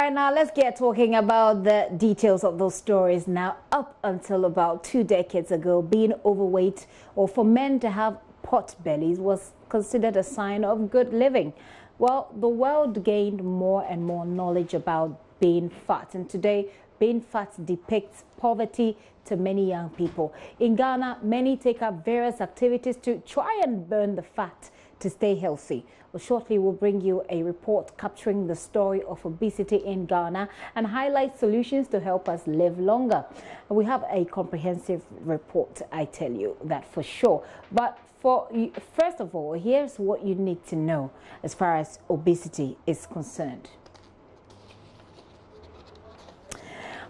right, now let's get talking about the details of those stories. Now, up until about 2 decades ago, being overweight or for men to have pot bellies was considered a sign of good living. Well, the world gained more and more knowledge about being fat, and today being fat depicts poverty to many young people. In Ghana, many take up various activities to try and burn the fat to stay healthy. Well, shortly we'll bring you a report capturing the story of obesity in Ghana and highlight solutions to help us live longer. We have a comprehensive report, I tell you that for sure. But first of all, here's what you need to know as far as obesity is concerned.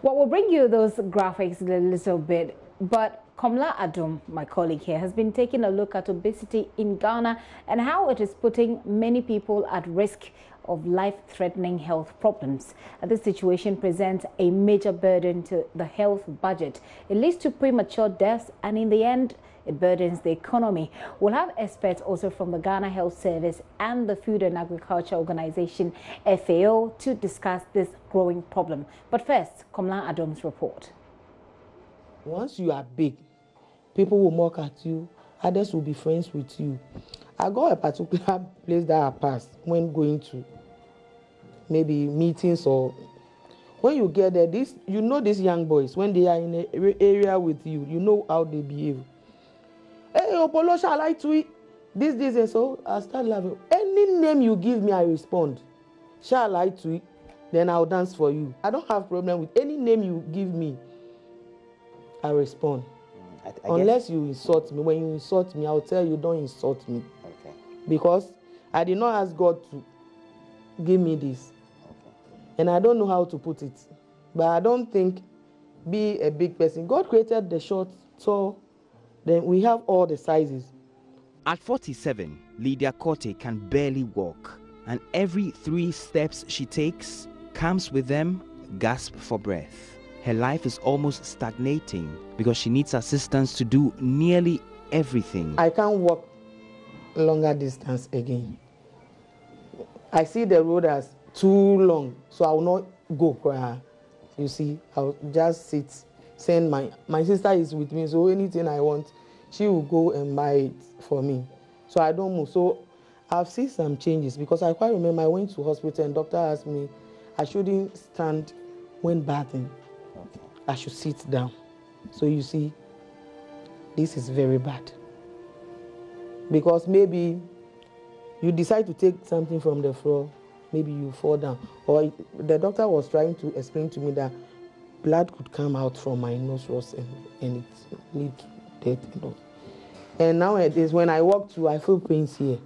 Well, we'll bring you those graphics in a little bit, but Komla Adom, my colleague here, has been taking a look at obesity in Ghana and how it is putting many people at risk of life-threatening health problems. And this situation presents a major burden to the health budget. It leads to premature deaths, and in the end, it burdens the economy. We'll have experts also from the Ghana Health Service and the Food and Agriculture Organization, FAO, to discuss this growing problem. But first, Komla Adom's report. Once you are big, people will mock at you, others will be friends with you. I got a particular place that I passed when going to maybe meetings, or when you get there, you know these young boys, when they are in an area with you, you know how they behave. Hey, Opolo, shall I tweet? This, and so I start laughing. Any name you give me, I respond. Shall I tweet? Then I'll dance for you. I don't have problem with any name you give me. I respond. Unless you insult me. When you insult me, I'll tell you, don't insult me. Okay. Because I did not ask God to give me this. Okay. And I don't know how to put it. But I don't think be a big person. God created the short, tall, then we have all the sizes. At 47, Lydia Korte can barely walk. And every 3 steps she takes comes with them gasp for breath. Her life is almost stagnating because she needs assistance to do nearly everything. I can't walk longer distance again. I see the road as too long, so I will not go. You see, I'll just sit. Send my sister is with me, so anything I want, she will go and buy it for me. So I don't move. So I've seen some changes because I quite remember I went to hospital and doctor asked me I shouldn't stand when bathing. Okay. I should sit down. So you see, this is very bad. Because maybe you decide to take something from the floor, maybe you fall down. Or the doctor was trying to explain to me that blood could come out from my nostrils and it lead to death. And nowadays, when I walk through, I feel pains here.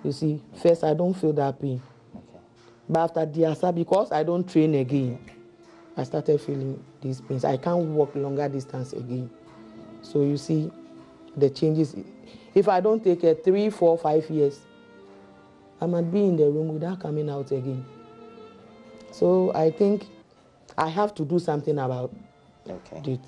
You see, first I don't feel that pain. Okay. But after DSA, because I don't train again, I started feeling these pains. I can't walk longer distance again. So you see, the changes. If I don't take it 3, 4, 5 years, I might be in the room without coming out again. So I think I have to do something about it.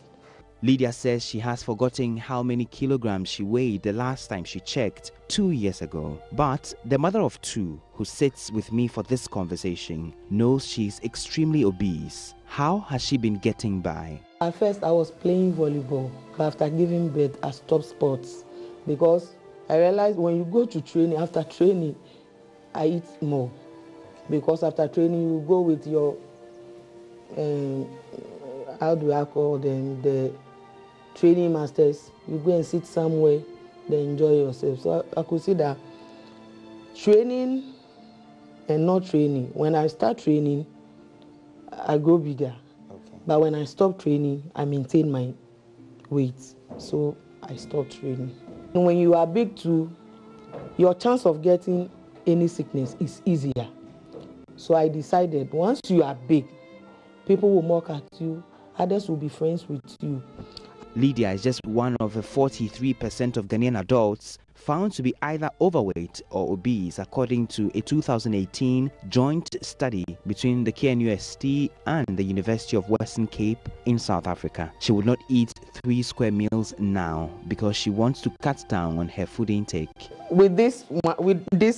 Lydia says she has forgotten how many kilograms she weighed the last time she checked 2 years ago. But the mother of 2 who sits with me for this conversation knows she's extremely obese. How has she been getting by? At first I was playing volleyball, but after giving birth I stopped sports because I realized when you go to training, after training I eat more. Because after training you go with your how do I call them, the training masters, you go and sit somewhere, then enjoy yourself. So I could see that training and not training. When I start training, I grow bigger. Okay. But when I stop training, I maintain my weight. So I stop training. And when you are big too, your chance of getting any sickness is easier. So I decided once you are big, people will mock at you, others will be friends with you. Lydia is just one of the 43% of Ghanaian adults found to be either overweight or obese, according to a 2018 joint study between the KNUST and the University of Western Cape in South Africa. She would not eat 3 square meals now because she wants to cut down on her food intake. With this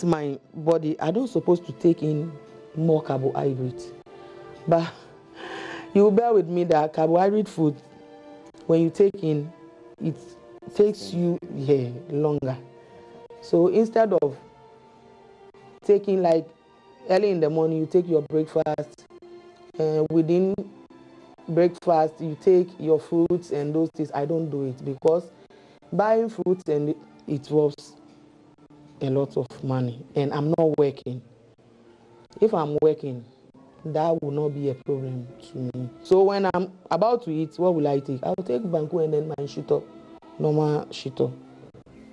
my body, I don't supposed to take in more carbohydrates. But you bear with me that carbohydrate food, when you take in, it takes you longer. So instead of taking like early in the morning, you take your breakfast, within breakfast you take your fruits and those things. I don't do it because buying fruits and it involves a lot of money, and I'm not working. If I'm working, that will not be a problem to me. So when I'm about to eat, what will I take? I'll take banku and then my shito, normal shito,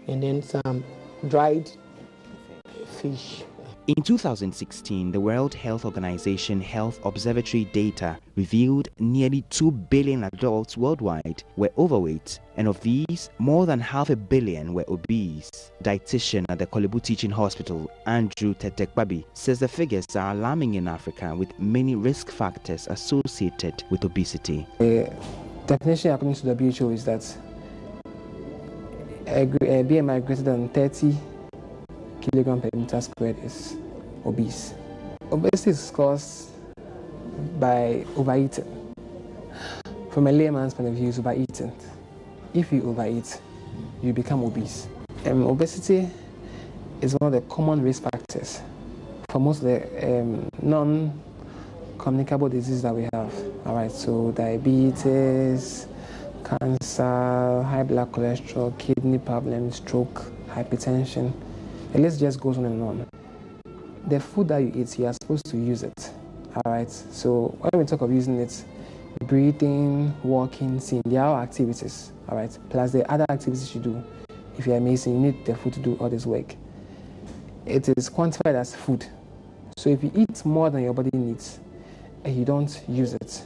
and then some dried fish. In 2016, the World Health Organization Health Observatory data revealed nearly 2 billion adults worldwide were overweight, and of these, more than 500 million were obese. Dietitian at the Kolebu Teaching Hospital, Andrew Tetekbabi, says the figures are alarming in Africa with many risk factors associated with obesity. The definition according to WHO is that a BMI greater than 30 kilogram per meter squared is obese. Obesity is caused by overeating. From a layman's point of view, it's overeating. If you overeat, you become obese. Obesity is one of the common risk factors for most of the non-communicable diseases that we have. All right, so diabetes, cancer, high blood cholesterol, kidney problems, stroke, hypertension. The list just goes on and on. The food that you eat, you are supposed to use it. All right. So when we talk of using it, breathing, walking, singing, they are all activities. All right. Plus the other activities you do. If you are amazing, you need the food to do all this work. It is quantified as food. So if you eat more than your body needs and you don't use it,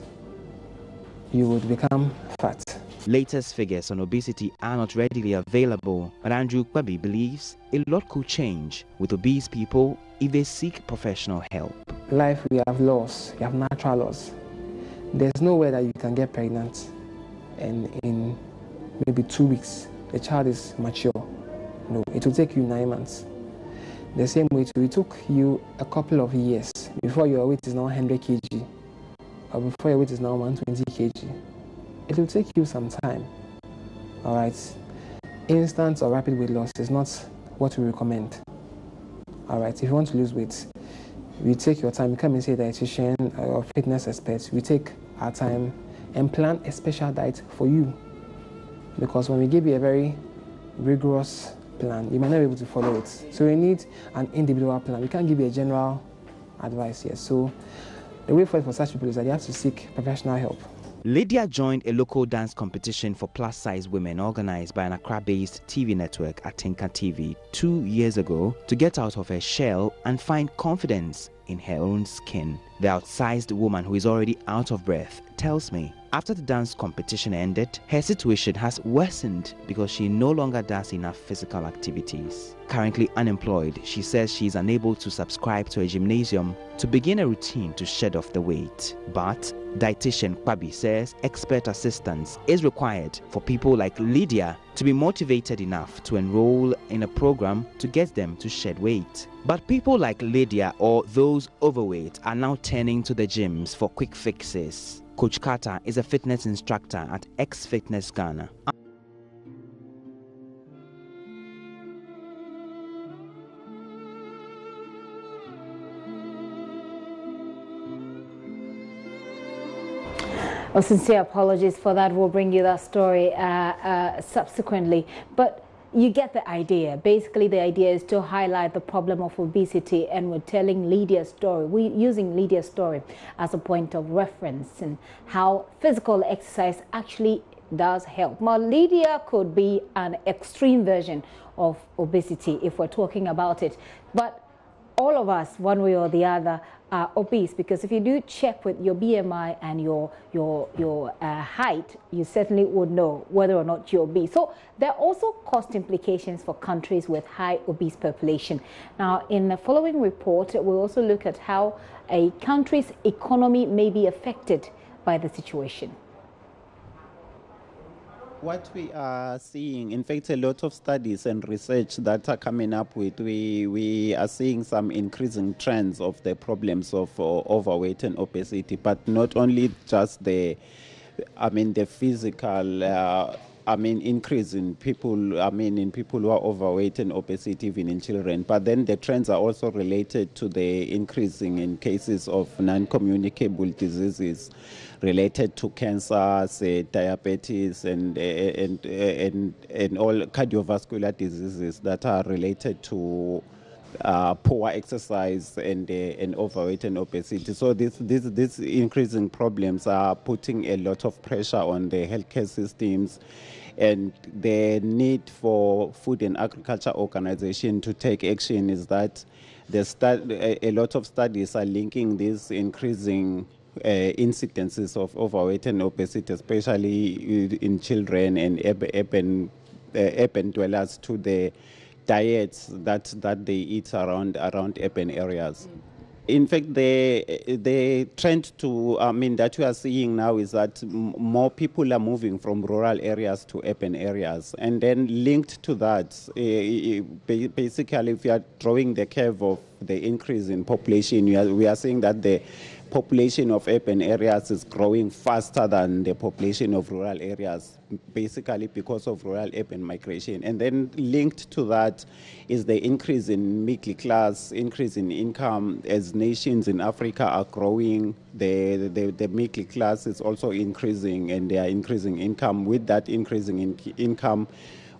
you would become fat. Latest figures on obesity are not readily available, but Andrew Kwabi believes a lot could change with obese people if they seek professional help. Life, we have laws, we have natural laws. There's no way that you can get pregnant and in maybe 2 weeks, the child is mature. No, it will take you 9 months. The same way it took you a couple of years before your weight is now 100 kg or before your weight is now 120 kg. It will take you some time. All right. Instant or rapid weight loss is not what we recommend. All right. If you want to lose weight, we take your time. You come and see a dietitian or fitness expert. We take our time and plan a special diet for you. Because when we give you a very rigorous plan, you might not be able to follow it. So we need an individual plan. We can't give you a general advice here. So the way forward for such people is that you have to seek professional help. Lydia joined a local dance competition for plus-size women organized by an Accra-based TV network, Atinka TV, 2 years ago to get out of her shell and find confidence in her own skin. The outsized woman, who is already out of breath, tells me after the dance competition ended, her situation has worsened because she no longer does enough physical activities. Currently unemployed, she says she is unable to subscribe to a gymnasium to begin a routine to shed off the weight. But dietitian Kwabi says expert assistance is required for people like Lydia to be motivated enough to enroll in a program to get them to shed weight. But people like Lydia or those overweight are now turning to the gyms for quick fixes. Coach Carter is a fitness instructor at X Fitness Ghana. Well, sincere apologies for that. We'll bring you that story subsequently. But you get the idea. Basically, the idea is to highlight the problem of obesity, and we're telling Lydia's story. We're using Lydia's story as a point of reference and how physical exercise actually does help. Now, Lydia could be an extreme version of obesity if we're talking about it. But all of us, one way or the other, are obese, because if you do check with your BMI and your height, you certainly would know whether or not you're obese. So there are also cost implications for countries with high obese population. Now, in the following report, we'll also look at how a country's economy may be affected by the situation. What we are seeing, in fact, a lot of studies and research that are coming up with, we are seeing some increasing trends of the problems of overweight and obesity, but not only just the physical, increase in people, in people who are overweight and obesity, even in children. But then the trends are also related to the increasing in cases of non-communicable diseases related to cancer, say, diabetes, and all cardiovascular diseases that are related to poor exercise and overweight and obesity. So these increasing problems are putting a lot of pressure on the healthcare systems, and the need for Food and Agriculture Organization to take action is that a lot of studies are linking these increasing incidences of overweight and obesity, especially in children and urban dwellers, to the diets that they eat around urban areas. In fact, the trend that we are seeing now is that more people are moving from rural areas to urban areas, and then linked to that, basically, if you are drawing the curve of the increase in population, we are seeing that the population of urban areas is growing faster than the population of rural areas, basically because of rural-urban migration. And then linked to that is the increase in middle class, increase in income. As nations in Africa are growing, the middle class is also increasing, and they are increasing income. With that increasing income,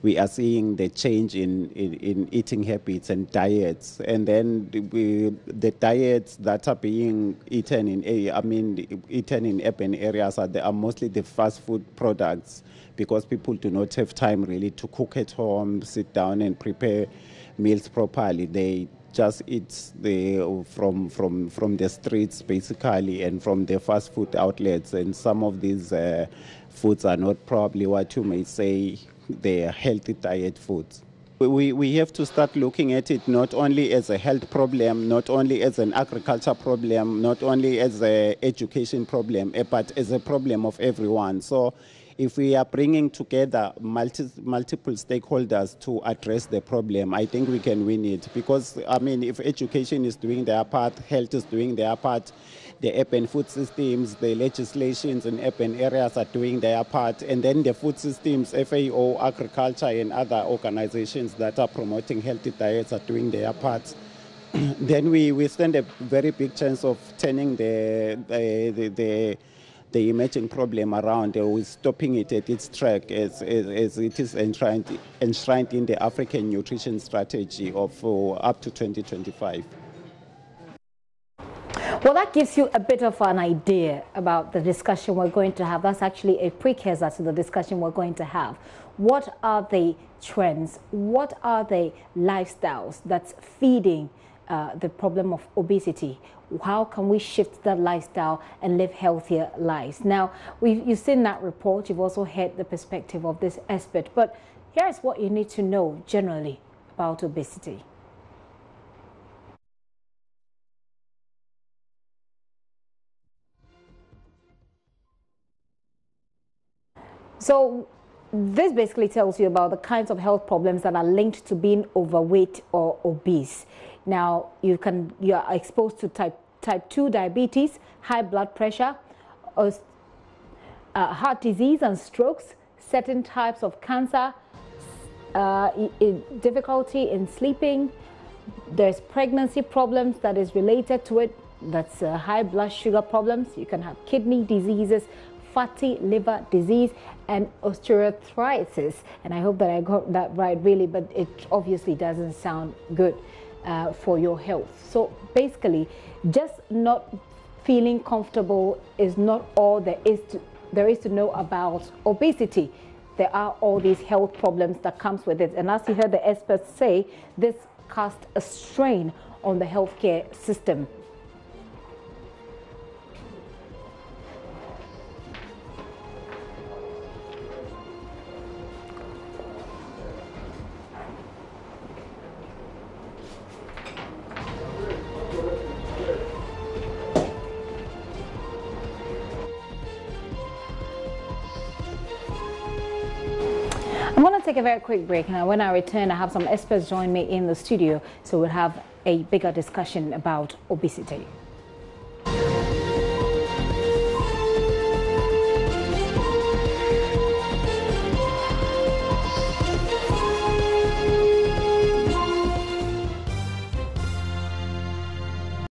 we are seeing the change in eating habits and diets, and then the diets that are being eaten in urban areas are mostly the fast food products, because people do not have time really to cook at home, sit down and prepare meals properly. They just eat from the streets, basically, and from the fast food outlets. And some of these foods are not probably what you may say they are healthy diet foods. We have to start looking at it not only as a health problem, not only as an agriculture problem, not only as an education problem, but as a problem of everyone. So if we are bringing together multiple stakeholders to address the problem, I think we can win it. Because, if education is doing their part, health is doing their part, the urban food systems, the legislations in urban areas are doing their part, and then the food systems, FAO, agriculture, and other organizations that are promoting healthy diets are doing their part, then we stand a very big chance of turning the emerging problem around, with stopping it at its track as it is enshrined in the African Nutrition Strategy of up to 2025. Well, that gives you a bit of an idea about the discussion we're going to have. That's actually a precursor to the discussion we're going to have. What are the trends? What are the lifestyles that's feeding the problem of obesity? How can we shift that lifestyle and live healthier lives? Now, you've seen that report. You've also heard the perspective of this expert. But here's what you need to know generally about obesity. So this basically tells you about the kinds of health problems that are linked to being overweight or obese. Now, you are exposed to type 2 diabetes, high blood pressure, heart disease and strokes, certain types of cancer, difficulty in sleeping. There's pregnancy problems that is related to it. That's high blood sugar problems. You can have kidney diseases, fatty liver disease, and osteoarthritis. And I hope that I got that right, really, but it obviously doesn't sound good for your health. So basically, just not feeling comfortable is not all there is to know about obesity. There are all these health problems that comes with it. And as you heard the experts say, this casts a strain on the healthcare system. I'm going to take a very quick break, and when I return, I have some experts join me in the studio, so we'll have a bigger discussion about obesity.